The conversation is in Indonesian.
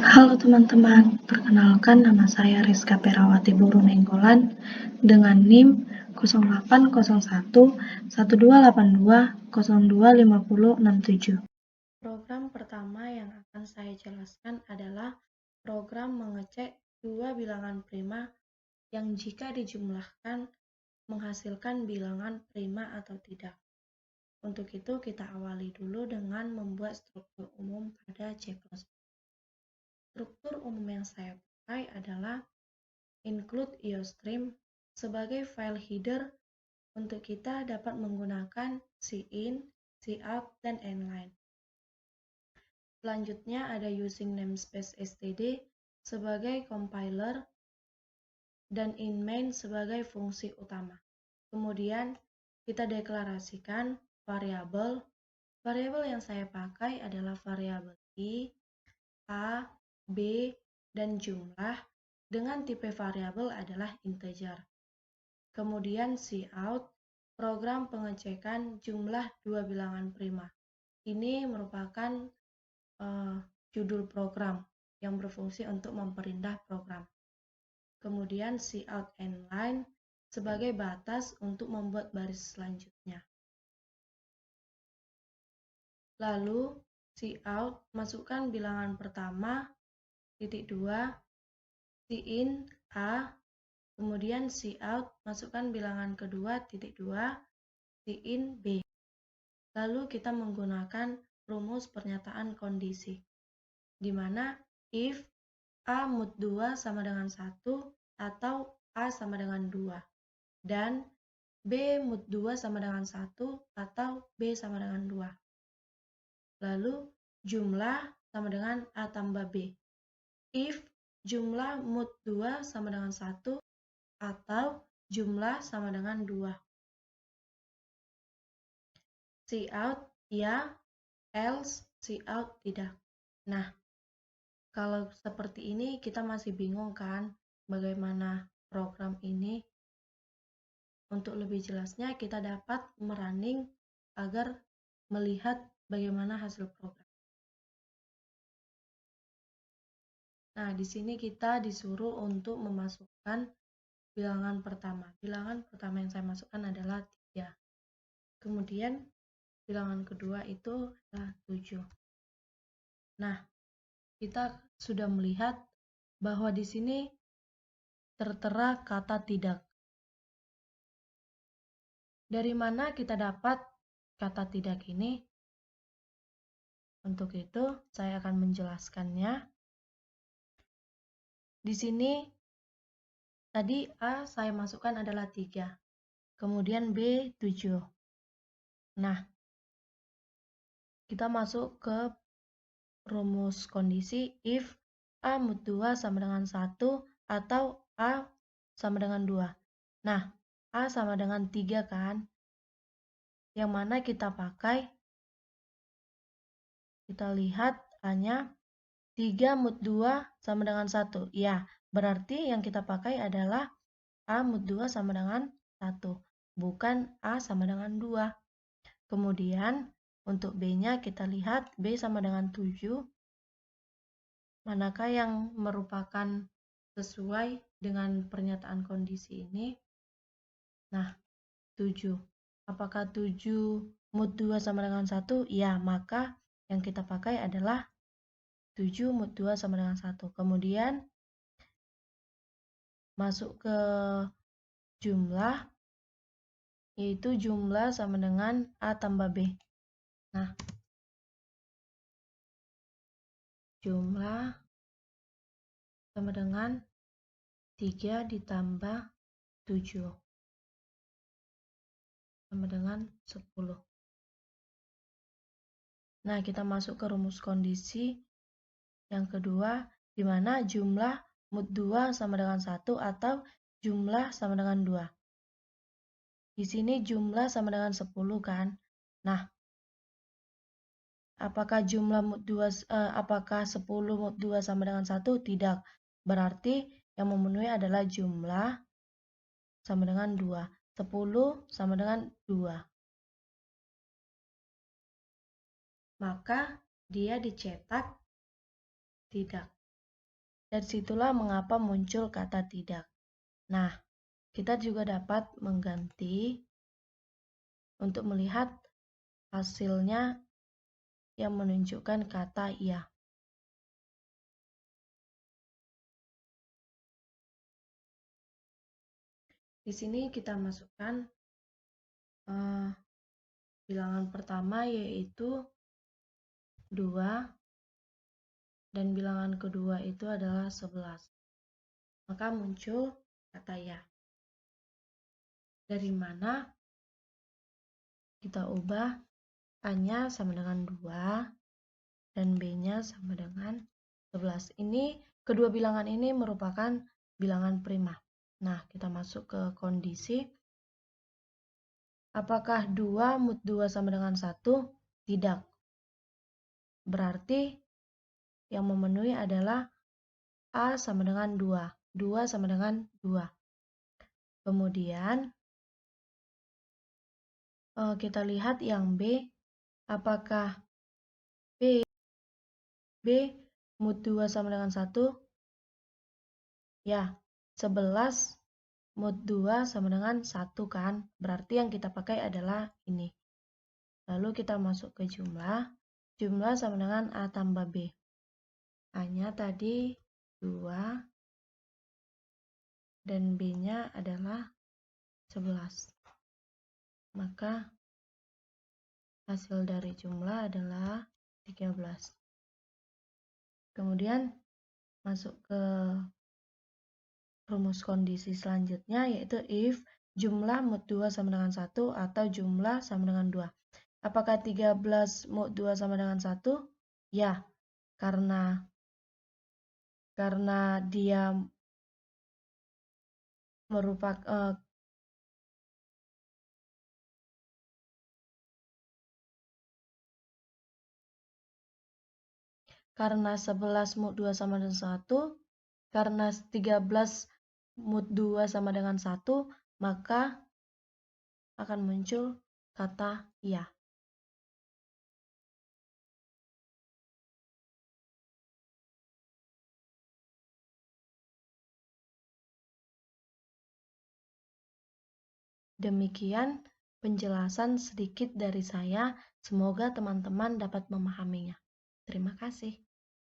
Halo teman-teman, perkenalkan nama saya Rizka Perawati Buru Nenggolan dengan NIM 08011282025067. Program pertama yang akan saya jelaskan adalah program mengecek dua bilangan prima yang jika dijumlahkan menghasilkan bilangan prima atau tidak. Untuk itu kita awali dulu dengan membuat struktur umum pada C++. Struktur umum yang saya pakai adalah include iostream sebagai file header untuk kita dapat menggunakan cin, cout, dan inline. Selanjutnya ada using namespace std sebagai compiler dan inMain sebagai fungsi utama. Kemudian kita deklarasikan variabel. Variabel yang saya pakai adalah variabel i, a, b, dan jumlah dengan tipe variabel adalah integer. Kemudian cout, program pengecekan jumlah dua bilangan prima. Ini merupakan judul program yang berfungsi untuk memperindah program. Kemudian cout inline sebagai batas untuk membuat baris selanjutnya. Lalu cout masukkan bilangan pertama, titik 2, cin A, kemudian cout masukkan bilangan kedua, titik 2, cin B. Lalu kita menggunakan rumus pernyataan kondisi, di mana if A mod 2 sama dengan 1 atau A sama dengan 2, dan B mod 2 sama dengan 1 atau B sama dengan 2. Lalu jumlah sama dengan A tambah B. If jumlah mod 2 sama dengan 1 atau jumlah sama dengan 2. Cout ya, else cout tidak. Nah, kalau seperti ini kita masih bingung kan bagaimana program ini. Untuk lebih jelasnya kita dapat merunning agar melihat bagaimana hasil program. Nah, di sini kita disuruh untuk memasukkan bilangan pertama. Bilangan pertama yang saya masukkan adalah 3. Kemudian bilangan kedua itu adalah 7. Nah, kita sudah melihat bahwa di sini tertera kata tidak. Dari mana kita dapat kata tidak ini? Untuk itu, saya akan menjelaskannya. Di sini, tadi A saya masukkan adalah 3. Kemudian B 7. Nah, kita masuk ke rumus kondisi if A mod 2 sama dengan 1 atau A sama dengan 2. Nah, A sama dengan 3 kan? Yang mana kita pakai? Kita lihat A-nya 3 mod 2 sama dengan 1. Ya, berarti yang kita pakai adalah A mod 2 sama dengan 1. Bukan A sama dengan 2. Kemudian untuk B-nya kita lihat B sama dengan 7. Manakah yang merupakan sesuai dengan pernyataan kondisi ini? Nah, 7. Apakah 7 mod 2 sama dengan 1? Ya, maka yang kita pakai adalah 7 mod 2 sama dengan 1. Kemudian masuk ke jumlah, yaitu jumlah sama dengan A tambah B. Nah, jumlah sama dengan 3 ditambah 7 sama dengan 10. Nah, kita masuk ke rumus kondisi yang kedua, di mana jumlah mod 2 sama dengan 1 atau jumlah sama dengan 2. Di sini jumlah sama dengan 10 kan? Nah, apakah jumlah mod 2 apakah 10 mod 2 sama dengan 1? Tidak. Berarti yang memenuhi adalah jumlah sama dengan 2. 10 sama dengan 2. Maka dia dicetak tidak. Dari situlah mengapa muncul kata tidak. Nah, kita juga dapat mengganti untuk melihat hasilnya yang menunjukkan kata iya. Di sini kita masukkan bilangan pertama yaitu 2 dan bilangan kedua itu adalah 11. Maka muncul kata ya. Dari mana kita ubah A-nya sama dengan 2 dan B-nya sama dengan 11. Ini kedua bilangan ini merupakan bilangan prima. Nah, kita masuk ke kondisi. Apakah 2 mod 2 sama dengan 1? Tidak. Berarti yang memenuhi adalah A sama dengan 2. 2 sama dengan 2. Kemudian kita lihat yang B. Apakah B mod 2 sama dengan 1? Ya, 11 mod 2 sama dengan 1 kan? Berarti yang kita pakai adalah ini. Lalu kita masuk ke jumlah. Jumlah sama dengan A tambah B. A-nya tadi 2 dan B-nya adalah 11. Maka hasil dari jumlah adalah 13. Kemudian masuk ke rumus kondisi selanjutnya yaitu if jumlah mod 2 sama dengan 1 atau jumlah sama dengan 2. Apakah 13 mod 2 sama dengan 1? Ya, karena dia merupakan karena 11 mod 2 sama dengan 1, karena 13 mod 2 sama dengan 1, maka akan muncul kata ya. Demikian penjelasan sedikit dari saya. Semoga teman-teman dapat memahaminya. Terima kasih.